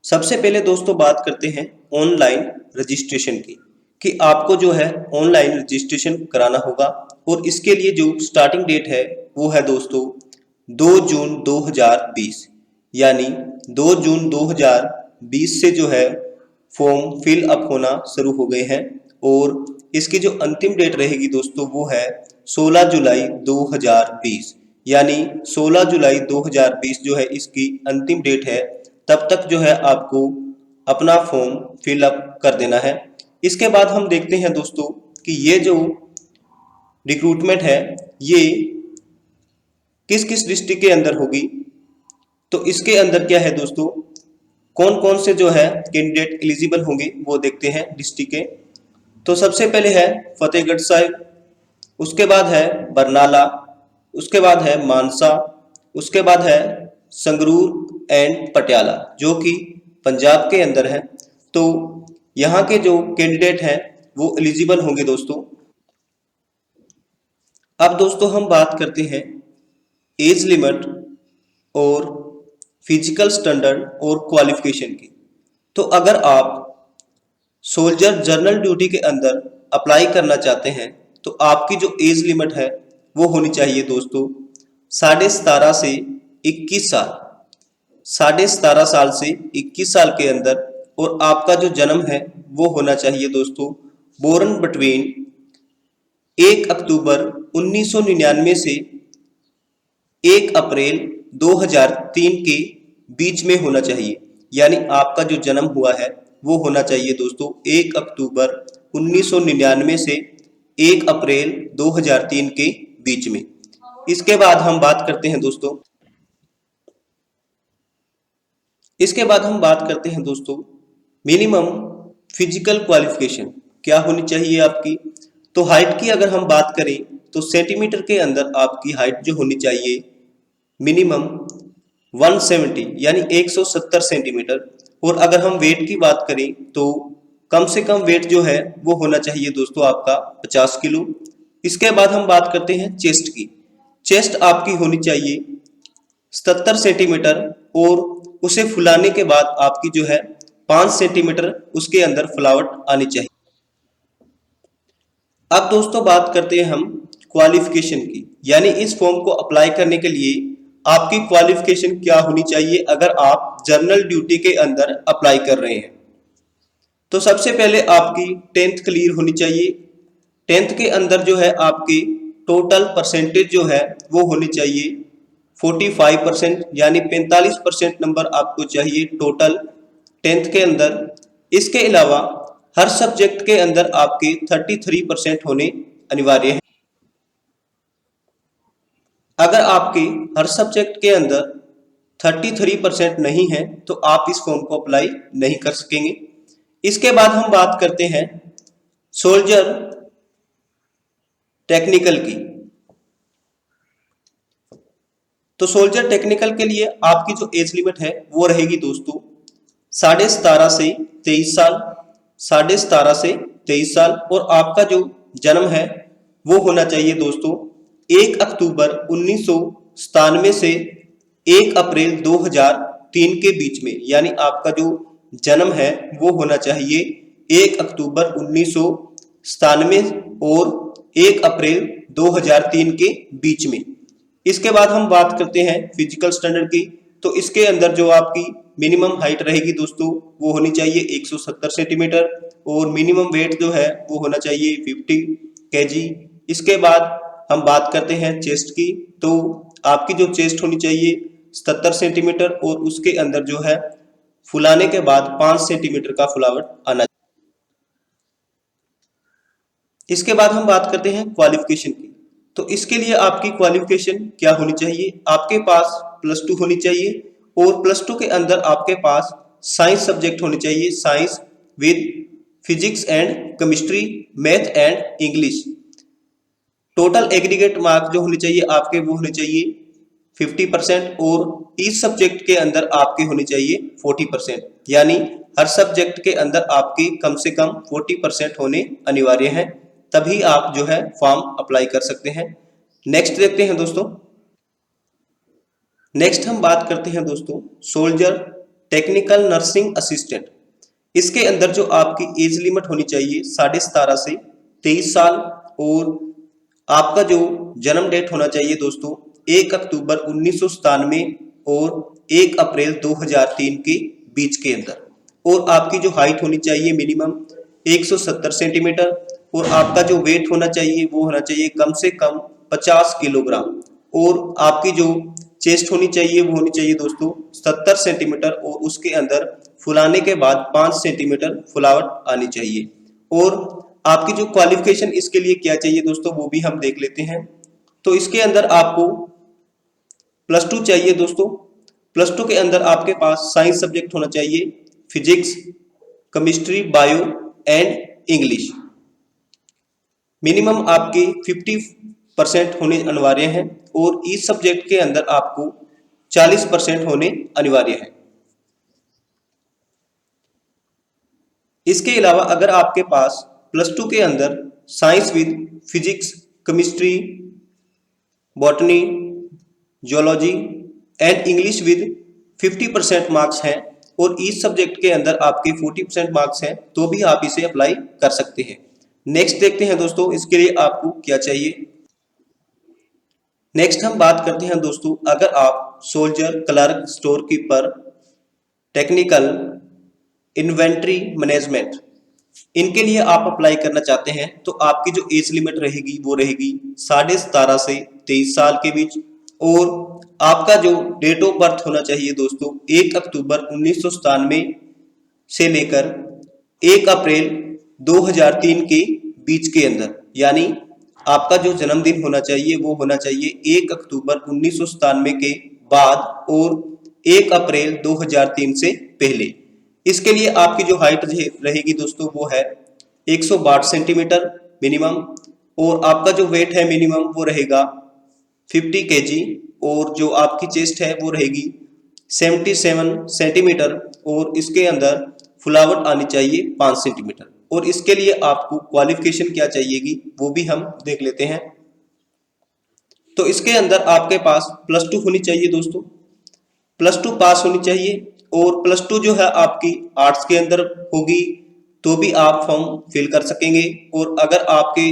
सबसे पहले दोस्तों बात करते हैं ऑनलाइन रजिस्ट्रेशन की कि आपको जो है ऑनलाइन रजिस्ट्रेशन कराना होगा और इसके लिए जो स्टार्टिंग डेट है वो है दोस्तों 2 जून 2020 यानी 2 जून 2020 से जो है फॉर्म फिल अप होना शुरू हो गए हैं और इसकी जो अंतिम डेट रहेगी दोस्तों वो है 16 जुलाई 2020 यानी 16 जुलाई 2020 जो है इसकी अंतिम डेट है। तब तक जो है आपको अपना फॉर्म फिल अप कर देना है। इसके बाद हम देखते हैं दोस्तों कि ये जो रिक्रूटमेंट है ये किस किस डिस्ट्रिक्ट के अंदर होगी। तो इसके अंदर क्या है दोस्तों, कौन कौन से जो है कैंडिडेट एलिजिबल होंगे वो देखते हैं डिस्ट्रिक्ट के। तो सबसे पहले है फतेहगढ़ साहिब, उसके बाद है बरनाला, उसके बाद है मानसा, उसके बाद है संगरूर एंड पटियाला जो कि पंजाब के अंदर है। तो यहाँ के जो कैंडिडेट हैं वो एलिजिबल होंगे दोस्तों। अब दोस्तों हम बात करते हैं एज लिमिट और फिजिकल स्टैंडर्ड और क्वालिफिकेशन की। तो अगर आप सोल्जर जनरल ड्यूटी के अंदर अप्लाई करना चाहते हैं तो आपकी जो एज लिमिट है वो होनी चाहिए दोस्तों 17.5 से 21 साल, 17.5 साल से 21 साल के अंदर। और आपका जो जन्म है वो होना चाहिए दोस्तों बोर्न बिटवीन 1 अक्टूबर 1999 से 1 अप्रैल 2003 के बीच में होना चाहिए। यानी आपका जो जन्म हुआ है वो होना चाहिए दोस्तों 1 अक्टूबर 1999 से 1 अप्रैल 2003 के बीच में। इसके बाद हम बात करते हैं दोस्तों मिनिमम फिजिकल क्वालिफिकेशन क्या होनी चाहिए आपकी। तो हाइट की अगर हम बात करें तो सेंटीमीटर के अंदर आपकी हाइट जो होनी चाहिए मिनिमम 170 यानी 170 सेंटीमीटर। और अगर हम वेट की बात करें तो कम से कम वेट जो है वो होना चाहिए दोस्तों आपका 50 किलो। इसके बाद हम बात करते हैं चेस्ट की। चेस्ट आपकी होनी चाहिए 77 सेंटीमीटर और उसे फुलाने के बाद आपकी जो है 5 सेंटीमीटर उसके अंदर फुलावट आनी चाहिए। अब दोस्तों बात करते हैं हम क्वालिफिकेशन की, यानी इस फॉर्म को अप्लाई करने के लिए आपकी क्वालिफिकेशन क्या होनी चाहिए अगर आप जनरल ड्यूटी के अंदर अप्लाई कर रहे हैं। तो सबसे पहले आपकी 10th क्लियर होनी चाहिए। 10th के अंदर जो है आपकी टोटल परसेंटेज जो है वो होनी चाहिए 45% यानी 45% नंबर आपको चाहिए टोटल 10th के अंदर। इसके अलावा हर सब्जेक्ट के अंदर आपके 33% होने अनिवार्य है। अगर आपके हर सब्जेक्ट के अंदर 33% नहीं है तो आप इस फॉर्म को अप्लाई नहीं कर सकेंगे। इसके बाद हम बात करते हैं सोल्जर टेक्निकल की। तो सोल्जर टेक्निकल के लिए आपकी जो एज लिमिट है वो रहेगी दोस्तों 17.5 से 23 साल, 17.5 से 23 साल। और आपका जो जन्म है वो होना चाहिए दोस्तों 1 अक्टूबर 1997 से 1 अप्रैल 2003 के बीच में। यानी आपका जो जन्म है वो होना चाहिए 1 अक्टूबर 1997 और 1 अप्रैल 2003 के बीच में। इसके बाद हम बात करते हैं फिजिकल स्टैंडर्ड की। तो इसके अंदर जो आपकी मिनिमम हाइट रहेगी दोस्तों वो होनी चाहिए 170 सेंटीमीटर और मिनिमम वेट जो है वो होना चाहिए 50 kg। इसके बाद हम बात करते हैं चेस्ट की। तो आपकी जो चेस्ट होनी चाहिए 77 सेंटीमीटर और उसके अंदर जो है फुलाने के बाद 5 सेंटीमीटर का फुलावट आना चाहिए। इसके बाद हम बात करते हैं क्वालिफिकेशन की। तो इसके लिए आपकी क्वालिफिकेशन क्या होनी चाहिए, आपके पास +2 होनी चाहिए और +2 के अंदर आपके पास साइंस सब्जेक्ट होनी चाहिए, science with physics and chemistry, math and English. Total aggregate mark जो होने चाहिए आपके वो होने चाहिए 50% और इस सब्जेक्ट के अंदर आपके होने चाहिए 40%। यानी हर सब्जेक्ट के अंदर आपके कम से कम 40% होने अनिवार्य हैं, तभी आप जो है फॉर्म अप्लाई कर सकते हैं। नेक्स्ट देखते हैं दोस्तों। नेक्स्ट हम बात करते हैं दोस्तों सोल्जर टेक्निकल नर्सिंग असिस्टेंट। इसके अंदर जो आपकी एज लिमिट होनी चाहिए 17.5 से 23 साल, और आपका जो जन्म डेट होना चाहिए दोस्तों 1 अक्टूबर 1997 और 1 अप्रैल 2003 के बीच के अंदर, और आपकी जो हाइट होनी चाहिए मिनिमम 170 सेंटीमीटर, और आपका जो वेट होना चाहिए वो होना चाहिए कम से कम 50 किलोग्राम, और आपकी जो चेस्ट होनी चाहिए वो होनी चाहिए दोस्तों 70 सेंटीमीटर, और उसके अंदर फुलाने के बाद 5 सेंटीमीटर फुलावट आनी चाहिए। और आपकी जो क्वालिफिकेशन इसके लिए क्या चाहिए दोस्तों वो भी हम देख लेते हैं। तो इसके अंदर आपको +2 चाहिए दोस्तों। +2 के अंदर आपके पास साइंस सब्जेक्ट होना चाहिए, physics, chemistry, bio and English. Minimum आपके 50% होने अनिवार्य हैं, और इस सब्जेक्ट के अंदर आपको 40% होने अनिवार्य है। इसके अलावा अगर आपके पास +2 के अंदर science with physics, chemistry, botany, geology and English with 50% marks हैं, और इस सब्जेक्ट के अंदर आपके 40% मार्क्स हैं, तो भी आप इसे अप्लाई कर सकते हैं। नेक्स्ट देखते हैं दोस्तों इसके लिए आपको क्या चाहिए। नेक्स्ट हम बात करते हैं दोस्तों, अगर आप soldier, clerk, store keeper, technical, inventory management, इनके लिए आप अप्लाई करना चाहते हैं, तो आपकी जो एज लिमिट रहेगी वो रहेगी 17.5 से 23 साल के बीच, और आपका जो डेट ऑफ बर्थ होना चाहिए दोस्तों 1 अक्टूबर 1997 से लेकर 1 अप्रैल 2003 के बीच के अंदर, यानी आपका जो जन्मदिन होना चाहिए वो होना चाहिए 1 अक्टूबर 1997 के बाद और 1 अप्रैल 2003 से पहले। इसके लिए आपकी जो हाइट रहेगी दोस्तों वो है 162 सेंटीमीटर मिनिमम, और आपका जो वेट है मिनिमम वो रहेगा 50 केजी, और जो आपकी चेस्ट है वो रहेगी 77 सेंटीमीटर, और इसके अंदर फुलावट आनी चाहिए 5 सेंटीमीटर। और इसके लिए आपको क्वालिफिकेशन क्या चाहिएगी वो भी हम देख लेते हैं। तो इसके अंदर आपके पास +2 होनी चाहिए दोस्तों, +2 पास होनी चाहिए, और +2 जो है आपकी आर्ट्स के अंदर होगी तो भी आप फॉर्म फिल कर सकेंगे, और अगर आपके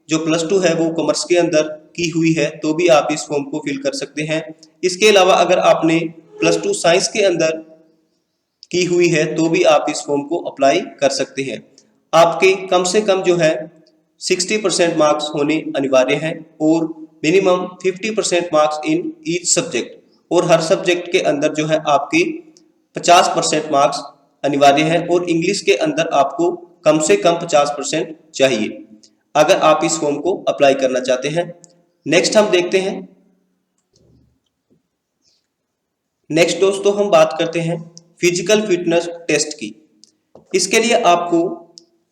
जो +2 है वो कॉमर्स के अंदर की हुई है तो भी आप इस फॉर्म को फिल कर सकते हैं। इसके अलावा अगर आपने +2 साइंस के अंदर की हुई है तो भी आप इस फॉर्म को अप्लाई कर सकते हैं। आपके कम से कम जो है 60% मार्क्स होने अनिवार्य हैं, और minimum 50% marks in each subject, और हर सब्जेक्ट के अंदर जो है आपके 50% मार्क्स अनिवार्य है, और इंग्लिश के अंदर आपको कम से कम 50% चाहिए अगर आप इस फॉर्म को अप्लाई करना चाहते हैं। नेक्स्ट हम देखते हैं। नेक्स्ट दोस्तों हम बात करते हैं फिजिकल फिटनेस टेस्ट की। इसके लिए आपको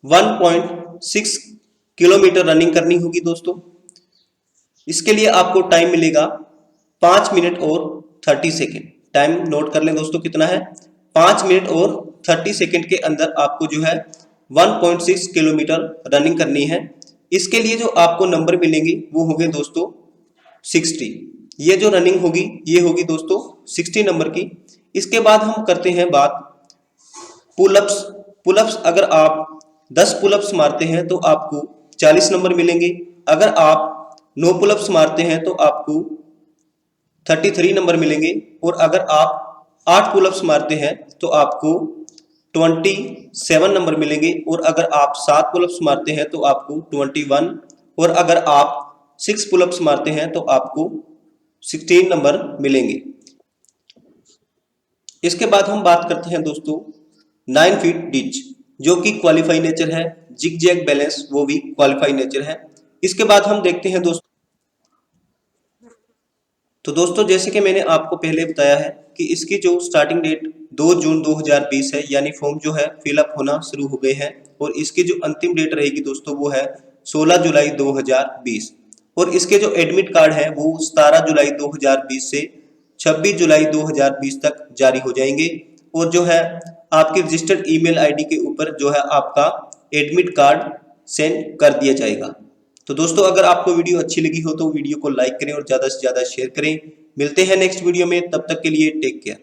1.6 किलोमीटर रनिंग करनी होगी दोस्तों। इसके लिए आपको टाइम मिलेगा 5 मिनट और 30 सेकेंड। टाइम नोट कर लें दोस्तों कितना है, 5 मिनट और 30 सेकेंड के अंदर आपको जो है 1.6 किलोमीटर रनिंग करनी है। इसके लिए जो आपको नंबर मिलेंगे वो होंगे दोस्तों 60। ये जो रनिंग होगी ये होगी दोस्तों 60 नंबर की। इसके बाद हम करते हैं बात पुलअप्स। पुलअप्स अगर आप 10 पुलअप्स मारते हैं तो आपको 40 नंबर मिलेंगे। अगर आप 9 पुलअप्स मारते हैं तो आपको 33 नंबर मिलेंगे, और अगर आप 8 पुलअप्स मारते हैं तो आपको 27 नंबर मिलेंगे, और अगर आप 7 पुलअप्स मारते हैं तो आपको 21, और अगर आप 6 पुलअप्स मारते हैं तो आपको 16 नंबर मिलेंगे। इसके बाद हम बात करते हैं दोस्तों 9 फीट डिच, जो कि क्वालिफाई नेचर है। जिग जैग बैलेंस वो भी क्वालिफाई नेचर है। इसके बाद हम देखते हैं दोस्तों, तो दोस्तों जैसे कि मैंने आपको पहले बताया है कि इसकी जो स्टार्टिंग डेट 2 जून 2020 है, यानी फॉर्म जो है फिलअप होना शुरू हो गए हैं, और इसकी जो अंतिम डेट रहेगी दोस्तों वो है 16 जुलाई 2020, और इसके जो एडमिट कार्ड है वो 17 जुलाई 2020 से 26 जुलाई 2020 तक जारी हो जाएंगे, और जो है आपके रजिस्टर्ड ईमेल आईडी के ऊपर जो है आपका एडमिट कार्ड सेंड कर दिया जाएगा। तो दोस्तों अगर आपको वीडियो अच्छी लगी हो तो वीडियो को लाइक करें और ज़्यादा से ज़्यादा शेयर करें। मिलते हैं नेक्स्ट वीडियो में, तब तक के लिए टेक केयर।